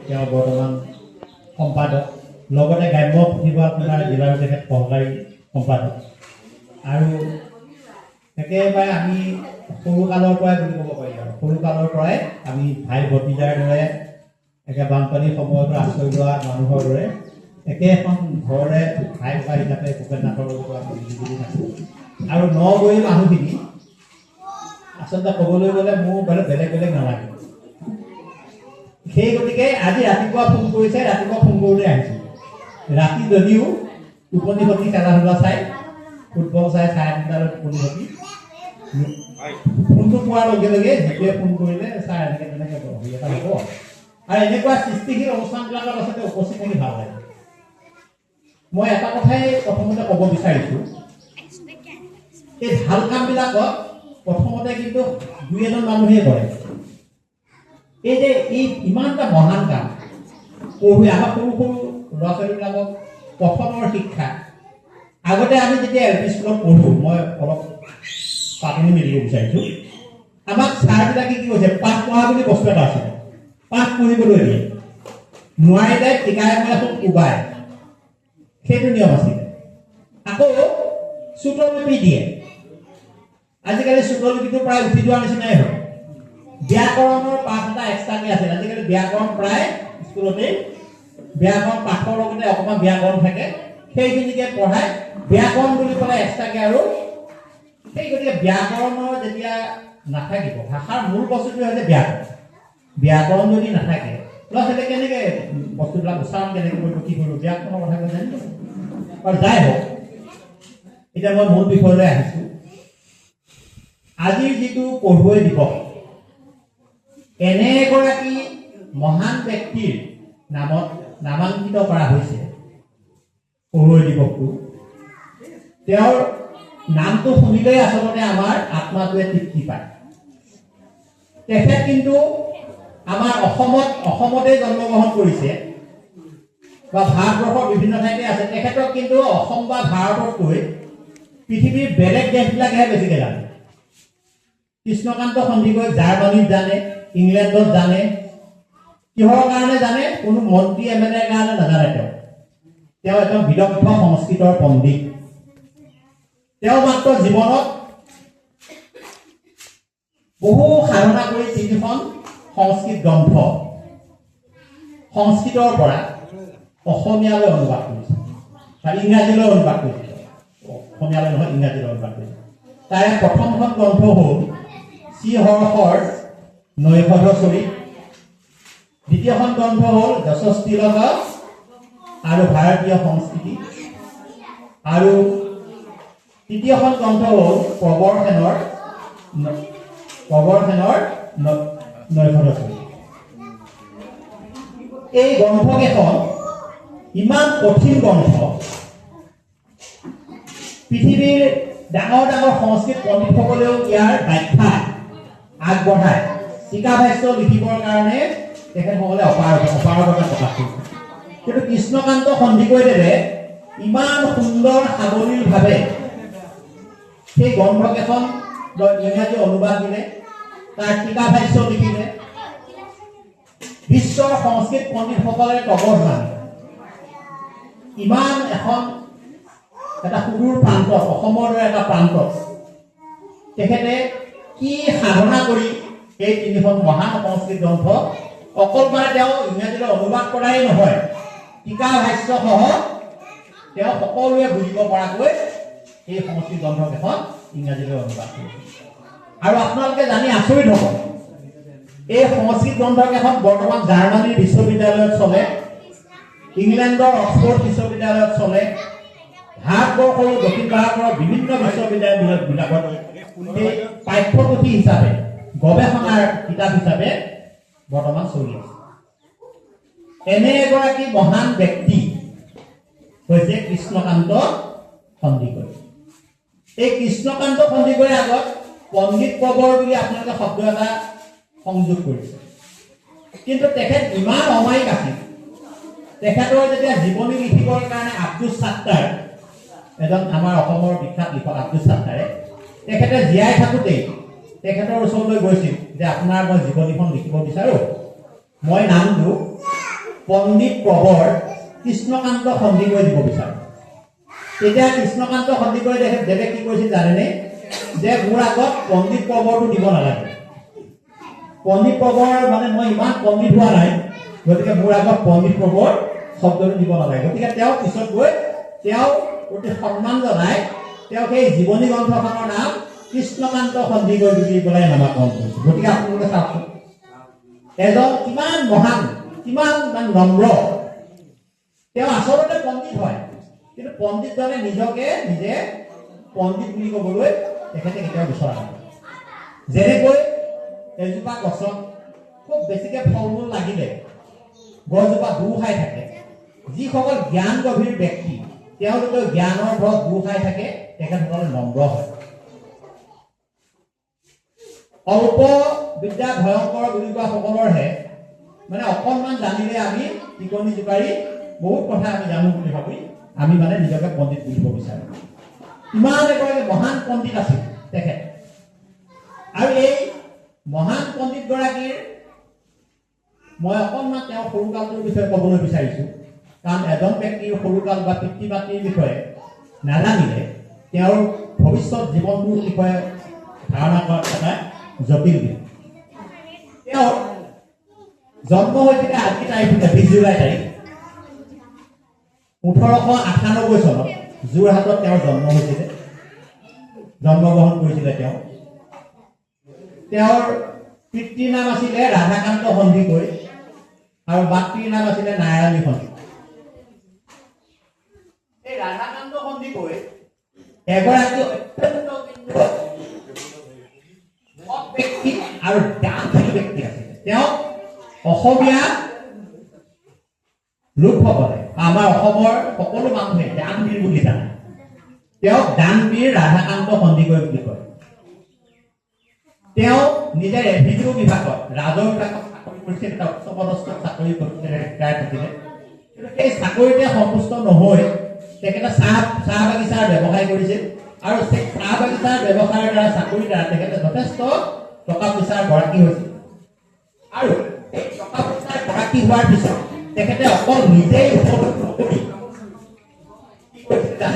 তেওঁ বৰ্তমান সম্পাদক, লগতে গ্ৰাম্য পুথিভঁৰাল সন্থাৰ জিলাৰ তেখেত সহকাৰী সম্পাদক। আৰু একেবাৰে আমি সৰুকালৰ পৰাই বুলি ক'ব পাৰি আৰু সৰুকালৰ পৰাই আমি ভাই ভতিজাৰ দৰে একে বানপানীৰ সময়তো আশ্ৰয় লোৱা মানুহৰ দৰে একেখন ঘৰৰে ভাই ককা হিচাপে ভূপেন নাথৰ লগত আমি মিলি থাকোঁ। আৰু নগৈ মানুহখিনি আচলতে ক'বলৈ গ'লে মোৰ বেলেগ বেলেগ নালাগে। সেই গতিকে আজি ৰাতিপুৱা ফোন কৰিছে, ৰাতিপুৱা ফোন কৰোঁতে আহিছোঁ। ৰাতি যদিও টোপনি খতি খেলা ধূলা চাই, ফুটবল চাই 3:30 টোপনি খতি, ফোনটো পোৱাৰ লগে লগে যিটোৱে ফোন কৰিলে ছাৰ এনেকৈ তেনেকৈ হেৰি এটা হ'ব। আৰু এনেকুৱা সৃষ্টিশীল অনুষ্ঠানবিলাকত আচলতে উপস্থিত থাকি ভাল লাগে। মই এটা কথাই প্ৰথমতে ক'ব বিচাৰিছোঁ, এই ভাল কামবিলাকত প্ৰথমতে কিন্তু 2-এজন মানুহে কৰে। এই যে ইমান এটা মহান কাম পঢ়ুৱে আমাৰ সৰু সৰু ল'ৰা ছোৱালীবিলাকক প্ৰথমৰ শিক্ষা। আগতে আমি যেতিয়া LP স্কুলত পঢ়োঁ, মই অলপ পাতনি মেলিব বিচাৰিছোঁ, আমাক ছাৰবিলাকে কি কৈছে, পাঠ পঢ়া বুলি বস্তু এটা আছে, পাঠ পঢ়িবলৈ দিয়ে, নোৱাৰিলে টিকাই এখন কোবাই, সেইটো নিয়ম আছিলে। আকৌ চুটলিপি দিয়ে। আজিকালি চুটলিপিটো প্ৰায় উঠি যোৱাৰ নিচিনাই হয়। ব্যাকৰণৰ পাঠ এটা এক্সট্ৰাকৈ আছিল। আজিকালি ব্যাকৰণ প্ৰায় স্কুলতে ব্যাকৰণ পাঠৰ লগতে অকণমান ব্যাকৰণ থাকে, সেইখিনিকে পঢ়াই ব্যাকৰণ বুলি ক'লে এক্সট্ৰাকৈ। আৰু সেই গতিকে ব্যাকৰণৰ যেতিয়া নাথাকিব, ভাষাৰ মূল বস্তুটোৱে হৈছে ব্যাকৰণ। ব্যাকৰণ যদি নাথাকে, ল'ৰা ছোৱালীয়ে কেনেকৈ বস্তুবিলাক উচ্চাৰণ কেনেকৈ কৰিব, কি কৰিব, ব্যাকৰণৰ কথা কৈ জানিব। আৰু যাই হওক, এতিয়া মই মূল বিষয়লৈ আহিছোঁ। আজিৰ যিটো পঢ়ুৱৈ দিৱস, এনে এগৰাকী মহান ব্যক্তিৰ নামত নামাংকিত কৰা হৈছে পঢ়ুৱৈ দিৱসটো। তেওঁৰ নামটো শুনিলেই আচলতে আমাৰ আত্মাটোৱে তৃপ্তি পায়। তেখেত কিন্তু আমাৰ অসমতে জন্মগ্ৰহণ কৰিছে বা ভাৰতবৰ্ষৰ বিভিন্ন ঠাইতে আছে। তেখেতক কিন্তু অসম বা ভাৰততকৈ পৃথিৱীৰ বেলেগ দেশবিলাকেহে বেছিকৈ জানে। কৃষ্ণকান্ত সন্দিকৈ জাৰ্মানীত জানে, ইংলেণ্ডত জানে। কিহৰ কাৰণে জানে? কোনো মন্ত্ৰী MLA কাৰণে নাজানে। তেওঁ একদম বিদগ্ধ সংস্কৃতৰ পণ্ডিত। তেওঁ মাত্ৰ জীৱনত বহু সাধনা কৰি 3খন সংস্কৃত গ্ৰন্থ সংস্কৃতৰ পৰা অসমীয়ালৈ অনুবাদ কৰিছে, ইংৰাজীলৈ অনুবাদ কৰিছে। অসমীয়ালৈ নহয়, ইংৰাজীলৈ অনুবাদ কৰিছে। তাৰে প্ৰথমখন গ্ৰন্থ হ'ল শ্ৰীহৰ্ষৰ নৈষধ চৰিত, দ্বিতীয়খন গ্ৰন্থ হ'ল যশস্তিলক আৰু ভাৰতীয় সংস্কৃতি, আৰু তৃতীয়খন গ্ৰন্থ হ'ল প্ৰবৰ সেনৰ নৈষধ চৰিত। এই গ্ৰন্থকেইখন ইমান কঠিন গ্ৰন্থ, পৃথিৱীৰ ডাঙৰ ডাঙৰ সংস্কৃত পণ্ডিতসকলেও ইয়াৰ ব্যাখ্যা আগবঢ়ায়, টীকা ভাষ্য লিখিবৰ কাৰণে তেখেতসকলে অপাৰগতা প্ৰকাশ কৰিছে। কিন্তু কৃষ্ণকান্ত সন্দিকৈদেৱে ইমান সুন্দৰ সাৱলীলভাৱে সেই গ্ৰন্থকেইখন ইংৰাজী অনুবাদ দিলে, তাৰ টীকা ভাষ্য লিখিলে, বিশ্বৰ সংস্কৃত পণ্ডিতসকলে তগৰ মানে ইমান এটা সুদূৰ প্ৰান্তত, অসমৰ দৰে এটা প্ৰান্তত তেখেতে কি সাধনা কৰি এই 3খন মহান সংস্কৃত গ্ৰন্থ অকল মানে তেওঁ ইংৰাজীলৈ অনুবাদ কৰাই নহয়, টীকা ভাষ্য সহ তেওঁ সকলোৱে বুজিব পৰাকৈ এই সংস্কৃত গ্ৰন্থকেইখন ইংৰাজীলৈ অনুবাদ কৰিছে। আৰু আপোনালোকে জানি আচৰিত হ'ব, এই সংস্কৃত গ্ৰন্থকেইখন বৰ্তমান জাৰ্মানীৰ বিশ্ববিদ্যালয়ত চলে, ইংলেণ্ডৰ অক্সফৰ্ড বিশ্ববিদ্যালয়ত চলে, ভাৰতবৰ্ষৰ দক্ষিণ ভাৰতৰ বিভিন্ন বিশ্ববিদ্যালয়বিলাকত এই পাঠ্যপুথি হিচাপে, গৱেষণাৰ কিতাপ হিচাপে বৰ্তমান চলি আছে। এনে এগৰাকী মহান ব্যক্তি হৈছে কৃষ্ণকান্ত সন্দিকৈ। এই কৃষ্ণকান্ত সন্দিকৈৰ আগত পণ্ডিত প্ৰবৰ বুলি আপোনালোকে শব্দ এটা সংযোগ কৰিছে, কিন্তু তেখেত ইমান অমায়িক আছিল। তেখেতৰ যেতিয়া জীৱনী লিখিবৰ কাৰণে আব্দুছ ছাত্তাৰ, এজন আমাৰ অসমৰ বিখ্যাত লিখক আব্দুছ ছাত্তাৰে, তেখেতে জীয়াই থাকোঁতেই তেখেতৰ ওচৰলৈ গৈছিল যে আপোনাৰ মই জীৱনীখন লিখিব বিচাৰোঁ, মই নামটো পণ্ডিত প্ৰবৰ কৃষ্ণকান্ত সন্দিকৈ দিব বিচাৰোঁ। তেতিয়া কৃষ্ণকান্ত সন্দিকৈ দেৱে কি কৈছিল জানেনে? যে মোৰ আগত পণ্ডিত প্ৰবৰটো দিব নালাগে। পণ্ডিত প্ৰবৰ মানে মই ইমান পণ্ডিত হোৱা নাই, গতিকে মোৰ আগত পণ্ডিত প্ৰবৰ শব্দটো দিব নালাগে। গতিকে তেওঁ পিছত গৈ তেওঁ অতি সন্মান জনাই তেওঁ সেই জীৱনী গ্ৰন্থখনৰ নাম কৃষ্ণকান্ত সন্দিকৈ বুলি পেলাই নামাকৰণ কৰিছে। গতিকে আপোনালোকে চাওকচোন, এজন কিমান মহান, কিমান নম্ৰ, তেওঁ আচলতে পণ্ডিত হয়, কিন্তু পণ্ডিতজনে নিজকে নিজে পণ্ডিত বুলি ক'বলৈ তেখেতে কেতিয়াও বিচৰা নাই। যেনেকৈ এজোপা গছত খুব বেছিকে ফল মূল লাগিলে গছজোপা দূৰ খাই থাকে, যিসকল জ্ঞান গভীৰ ব্যক্তি তেওঁলোকে জ্ঞানৰ ঘৰত দূৰ খাই থাকে, তেখেতসকলে নম্ৰ হয়। অল্প বিদ্যা ভয়ংকৰ বুলি কোৱা সকলৰহে মানে অকণমান জানিলে আমি টিকনি জোকাৰি বহুত কথা আমি জানো বুলি ভাবি আমি মানে নিজকে পণ্ডিত বুলিব বিচাৰোঁ। ইমান এগৰাকী মহান পণ্ডিত আছিল তেখেত। আৰু এই মহান পণ্ডিতগৰাকীৰ মই অকণমান তেওঁৰ সৰুকালটোৰ বিষয়ে ক'বলৈ বিচাৰিছোঁ, কাৰণ এজন ব্যক্তিৰ সৰুকাল বা পিতৃ মাতৃৰ বিষয়ে নাজানিলে তেওঁৰ ভৱিষ্যত জীৱনটোৰ বিষয়ে ধাৰণা কৰাত এটা জটিল দিন। তেওঁৰ জন্ম হৈছিলে আজি তাৰিখ 20 জুলাই তাৰিখ 1898 চনত যোৰহাটত তেওঁৰ জন্ম হৈছিলে, জন্মগ্ৰহণ কৰিছিলে তেওঁ। তেওঁৰ পিতৃৰ নাম আছিলে ৰাধাকান্ত সন্দিকৈ আৰু মাতৃৰ নাম আছিলে নাৰায়ণী সন্দিকৈ। এই ৰাধাকান্ত সন্দিকৈ এগৰাকী অত্যন্ত ব্যক্তি আৰু দানশীল ব্যক্তি আছিলে। তেওঁ অসমীয়া লোকসকলে আমাৰ অসমৰ সকলো মানুহে দানবীৰ বুলি জানে। তেওঁক দানবীৰ ৰাধাকান্ত সন্দিকৈ বুলি কয়। তেওঁ নিজে ৰেভিনিউ বিভাগত ৰাজহ বিভাগত চাকৰি কৰিছিল, এটা উচ্চপদস্থ চাকৰি ৰিটায়াৰ থাকিলে। কিন্তু সেই চাকৰিতে সন্তুষ্ট নহৈ তেখেতে চাহ বাগিচাৰ ব্যৱসায় কৰিছিল আৰু সেই চাহ বাগিচাৰ ব্যৱসায়ৰ দ্বাৰা চাকৰিৰ দ্বাৰা তেখেতে যথেষ্ট টকা পইচাৰ গৰাকী হৈছিল। আৰু এই টকা পইচাৰ গৰাকী হোৱাৰ পিছত তেখেতে অকল নিজেই উপভোগ নকৰি